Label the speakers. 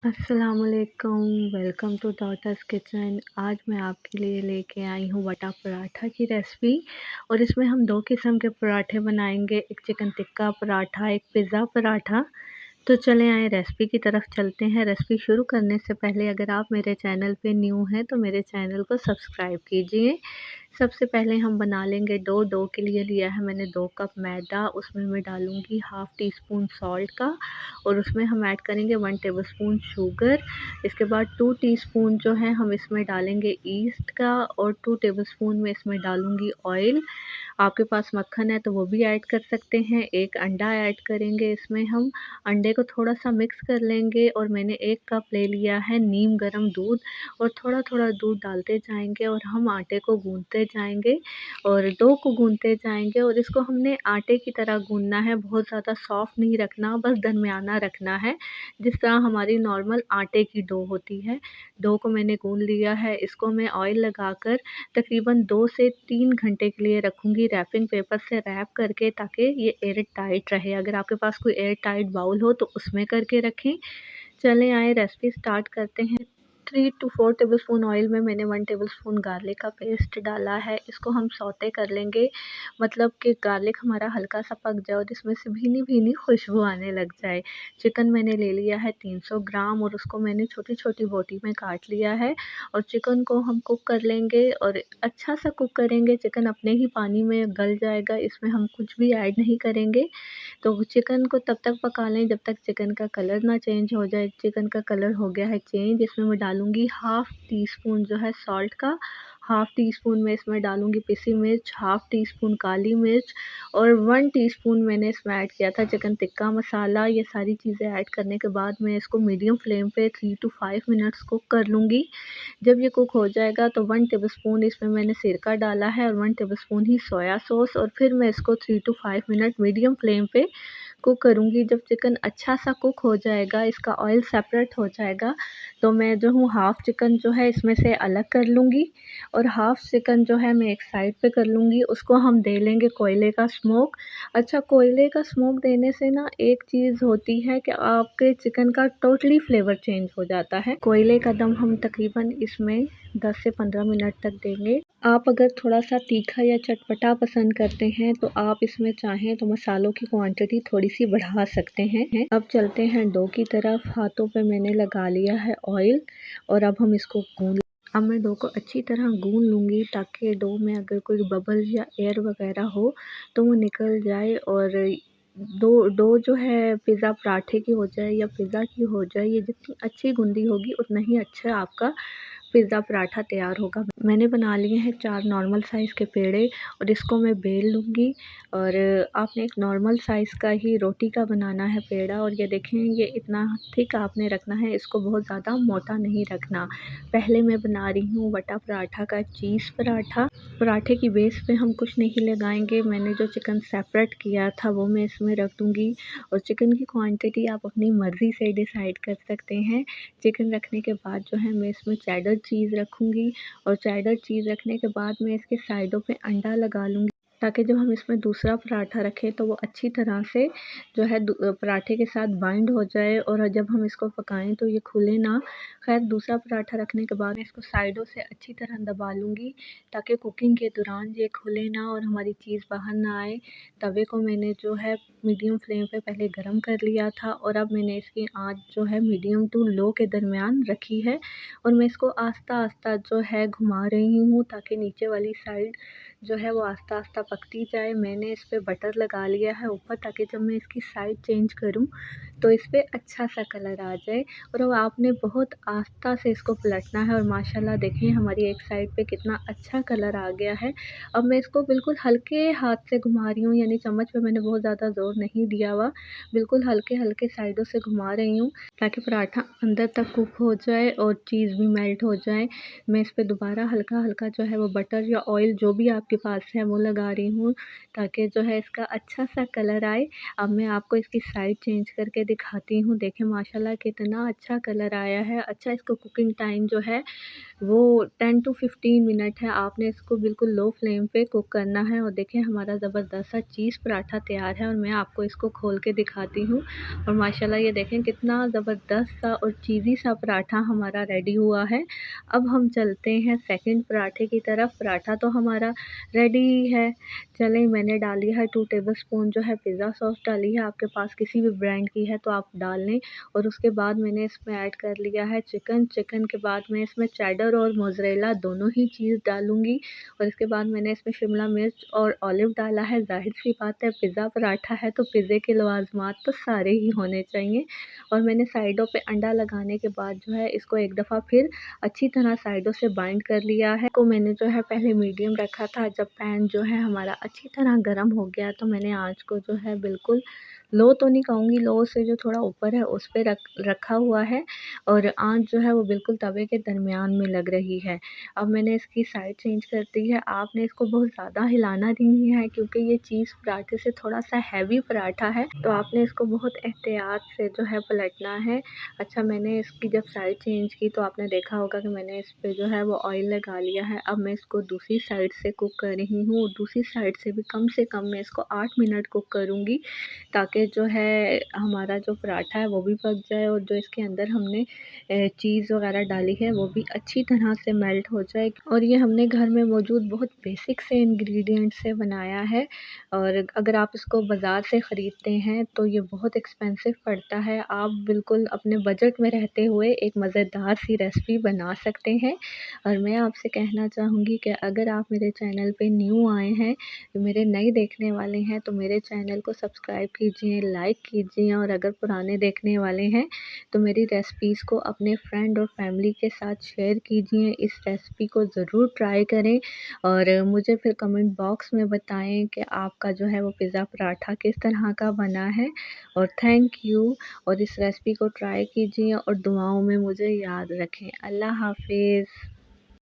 Speaker 1: अस्सलामुअलैकुम, welcome two daughters kitchen. आज मैं आपके लिए लेके आई हूँ बटा पराठा की रेसिपी। और इसमें हम 2 किस्म के पराठे बनाएंगे, एक चिकन टिक्का पराठा, एक पिज़्ज़ा पराठा। तो चलें आए रेसिपी की तरफ चलते हैं। रेसिपी शुरू करने से पहले अगर आप मेरे चैनल पे न्यू हैं तो मेरे चैनल को सब्सक्राइब कीजिए। सबसे पहले हम बना लेंगे डो के लिए लिया है मैंने 2 कप मैदा। उसमें मैं डालूँगी हाफ़ टी स्पून सॉल्ट का, और उसमें हम ऐड करेंगे 1 टेबलस्पून शुगर। इसके बाद 2 टीस्पून जो है हम इसमें डालेंगे ईस्ट का, और 2 टेबलस्पून में इसमें डालूँगी ऑयल। आपके पास मक्खन है तो वो भी ऐड कर सकते हैं। 1 अंडा ऐड करेंगे इसमें हम। अंडे को थोड़ा-सा मिक्स कर लेंगे, और मैंने 1 कप ले लिया है नीम गर्म दूध, और थोड़ा-थोड़ा दूध डालते जाएँगे और हम आटे को गूँथते जाएँगे और डो को गूँथते जाएँगे। और इसको हमने आटे की तरह गूँथना है, बहुत ज़्यादा सॉफ्ट नहीं रखना, बस दरमियाना रखना है, जिस तरह हमारी नॉर्मल आटे की डो होती है। डो को मैंने गूँथ लिया है, इसको मैं ऑयल लगाकर तकरीबन 2 से 3 घंटे के लिए रखूँगी रैपिंग पेपर से रैप करके, ताकि ये एयर टाइट रहे। अगर आपके पास कोई एयर टाइट बाउल हो तो उसमें करके रखें। चलें आए रेसिपी स्टार्ट करते हैं। 3 टू 4 टेबलस्पून ऑयल में मैंने 1 टेबलस्पून गार्लिक का पेस्ट डाला है। इसको हम सौते कर लेंगे, मतलब कि गार्लिक हमारा हल्का सा पक जाए और इसमें से भीनी-भीनी खुशबू आने लग जाए। चिकन मैंने ले लिया है 300 ग्राम, और उसको मैंने छोटी-छोटी बोटी में काट लिया है। और चिकन को हम कुक कर लेंगे, और अच्छा सा कुक करेंगे। चिकन अपने ही पानी में गल जाएगा, इसमें हम कुछ भी ऐड नहीं करेंगे। तो चिकन को तब तक पका लें जब तक चिकन का कलर ना चेंज हो जाए। चिकन का कलर हो गया है चेंज, इसमें मैं डालूँगी हाफ़ टी स्पून जो है सॉल्ट का, हाफ़ टी स्पून में इसमें डालूँगी पिसी मिर्च, हाफ़ टी स्पून काली मिर्च, और 1 टीस्पून मैंने इसमें ऐड किया था चिकन टिक्का मसाला। ये सारी चीज़ें ऐड करने के बाद मैं इसको मीडियम फ्लेम पे 3 टू 5 मिनट्स कुक कर लूँगी। जब ये कुक हो जाएगा तो 1 टेबलस्पून इसमें मैंने सिरका डाला है, और 1 टेबलस्पून ही सोया सॉस, और फिर मैं इसको 3 टू 5 मिनट मीडियम फ्लेम पे कुक करूँगी। जब चिकन अच्छा सा कुक हो जाएगा, इसका ऑयल सेपरेट हो जाएगा, तो मैं जो हूँ हाफ़ चिकन जो है इसमें से अलग कर लूँगी, और हाफ़ चिकन जो है मैं एक साइड पे कर लूँगी। उसको हम दे लेंगे कोयले का स्मोक। अच्छा, कोयले का स्मोक देने से ना एक चीज़ होती है कि आपके चिकन का टोटली फ्लेवर चेंज हो जाता है। कोयले का दम हम तकरीबन इसमें 10 से 15 मिनट तक देंगे। आप अगर थोड़ा-सा तीखा या चटपटा पसंद करते हैं तो आप इसमें चाहें तो मसालों की क्वांटिटी थोड़ी-सी बढ़ा सकते हैं। अब चलते हैं डो की तरफ। हाथों पे मैंने लगा लिया है ऑयल, और अब हम इसको अब मैं डो को अच्छी तरह गूँथ लूँगी, ताकि डो में अगर कोई बबल या एयर वगैरह हो तो वो निकल जाए, और डो डो जो है पिज़्ज़ा पराठे की हो जाए या पिज़्ज़ा की हो जाए, ये जितनी अच्छी गूँधी होगी उतना ही अच्छा आपका पिज़्ज़ा पराठा तैयार होगा। मैंने बना लिए हैं 4 नॉर्मल साइज़ के पेड़े, और इसको मैं बेल लूँगी। और आपने एक नॉर्मल साइज़ का ही रोटी का बनाना है पेड़ा, और ये देखें ये इतना थिक आपने रखना है, इसको बहुत ज़्यादा मोटा नहीं रखना। पहले मैं बना रही हूँ बटा पराठा का चीज़ पराठा। पराठे की बेस पे हम कुछ नहीं लगाएंगे। मैंने जो चिकन सेपरेट किया था वो मैं इसमें रख दूँगी, और चिकन की क्वांटिटी आप अपनी मर्ज़ी से डिसाइड कर सकते हैं। चिकन रखने के बाद जो है मैं इसमें चेडर चीज़ रखूँगी, और चेडर चीज़ रखने के बाद मैं इसके साइडों पे अंडा लगा लूँगी, ताकि जब हम इसमें दूसरा पराठा रखें तो वो अच्छी तरह से जो है पराठे के साथ बाइंड हो जाए, और जब हम इसको पकाएं तो ये खुले ना। खैर, दूसरा पराठा रखने के बाद मैं इसको साइडों से अच्छी तरह दबा लूँगी, ताकि कुकिंग के दौरान ये खुले ना और हमारी चीज़ बाहर ना आए। तवे को मैंने जो है मीडियम फ्लेम पे पहले गरम कर लिया था, और अब मैंने इसकी आँच जो है मीडियम टू लो के दरमियान रखी है, और मैं इसको आहिस्ता-आहिस्ता जो है घुमा रही हूँ, ताकि नीचे वाली साइड जो है वो आहिस्ता-आहिस्ता पकती जाए। मैंने इस पे बटर लगा लिया है ऊपर, ताकि जब मैं इसकी साइड चेंज करूँ तो इस पे अच्छा सा कलर आ जाए। और अब आपने बहुत आस्था से इसको पलटना है, और माशाल्लाह देखिए हमारी एक साइड पे कितना अच्छा कलर आ गया है। अब मैं इसको बिल्कुल हल्के हाथ से घुमा रही हूँ, यानी चम्मच पे मैंने बहुत ज़्यादा ज़ोर नहीं दिया हुआ। बिल्कुल हल्के-हल्के साइडों से घुमा रही हूँ, ताकि पराठा अंदर तक कुक हो जाए और चीज़ भी मेल्ट हो जाए। मैं इस पे दोबारा हल्का-हल्का जो है वो बटर या ऑयल जो भी आपके पास है वो लगा रही हूँ, ताकि जो है इसका अच्छा सा कलर आए। अब मैं आपको इसकी साइड चेंज करके दिखाती हूँ। देखें माशाल्लाह कितना अच्छा कलर आया है। अच्छा, इसको कुकिंग टाइम जो है वो 10 टू 15 मिनट है, आपने इसको बिल्कुल लो फ्लेम पे कुक करना है। और देखिए हमारा ज़बरदस्त सा चीज़ पराठा तैयार है और मैं आपको इसको खोल के दिखाती हूँ। और माशाल्लाह ये देखें कितना ज़बरदस्त सा और चीज़ी सा पराठा हमारा रेडी हुआ है। अब हम चलते हैं सेकंड पराठे की तरफ। पराठा तो हमारा रेडी है। चलें, मैंने डाली है 2 टेबलस्पून जो है पिज़्ज़ा सॉस डाली है, आपके पास किसी भी ब्रांड की है तो आप डाल लें। और उसके बाद मैंने इसमें ऐड कर लिया है चिकन। चिकन के बाद मैं इसमें चेडर और मोज़रेला दोनों ही चीज़ डालूँगी। और इसके बाद मैंने इसमें शिमला मिर्च और ऑलिव डाला है। ज़ाहिर-सी बात है पिज़्ज़ा पराठा है तो पिज़्ज़े के लवाज़मात तो सारे ही होने चाहिए। और मैंने साइडों पे अंडा लगाने के बाद जो है इसको एक दफ़ा फिर अच्छी तरह साइडों से बाइंड कर लिया है। को मैंने जो है पहले मीडियम रखा था, जब पैन जो है हमारा अच्छी तरह गरम हो गया तो मैंने आँच को जो है बिल्कुल लो तो नहीं कहूँगी, लो से जो थोड़ा ऊपर है उस पे रखा हुआ है। और आँच जो है वो बिल्कुल तवे के दरमियान में लग रही है। अब मैंने इसकी साइड चेंज कर दी है। आपने इसको बहुत ज़्यादा हिलाना नहीं है क्योंकि ये चीज़ पराठे से थोड़ा-सा हैवी पराठा है, तो आपने इसको बहुत एहतियात से जो है पलटना है। अच्छा, मैंने इसकी जब साइड चेंज की तो आपने देखा होगा कि मैंने इस पे जो है वो ऑयल लगा लिया है। अब मैं इसको दूसरी साइड से कुक कर रही हूँ। दूसरी साइड से भी कम से कम मैं इसको 8 मिनट कुक करूँगी, ताकि जो है हमारा जो पराठा है वो भी पक जाए और जो इसके अंदर हमने चीज़ वगैरह डाली है वो भी अच्छी तरह से मेल्ट हो जाए। और ये हमने घर में मौजूद बहुत बेसिक से इंग्रेडिएंट से बनाया है। और अगर आप इसको बाज़ार से ख़रीदते हैं तो ये बहुत एक्सपेंसिव पड़ता है। आप बिल्कुल अपने बजट में रहते हुए एक मज़ेदार सी रेसिपी बना सकते हैं। और मैं आपसे कहना चाहूँगी कि अगर आप मेरे चैनल पे न्यू आए हैं, मेरे नए देखने वाले हैं तो मेरे चैनल को सब्सक्राइब कीजिए, लाइक कीजिए। और अगर पुराने देखने वाले हैं तो मेरी रेसिपीज़ को अपने फ्रेंड और फैमिली के साथ शेयर कीजिए। इस रेसिपी को ज़रूर ट्राई करें और मुझे फिर कमेंट बॉक्स में बताएं कि आपका जो है वो पिज़्ज़ा पराठा किस तरह का बना है। और थैंक यू। और इस रेसिपी को ट्राई कीजिए और दुआओं में मुझे याद रखें। अल्लाह हाफ़िज़।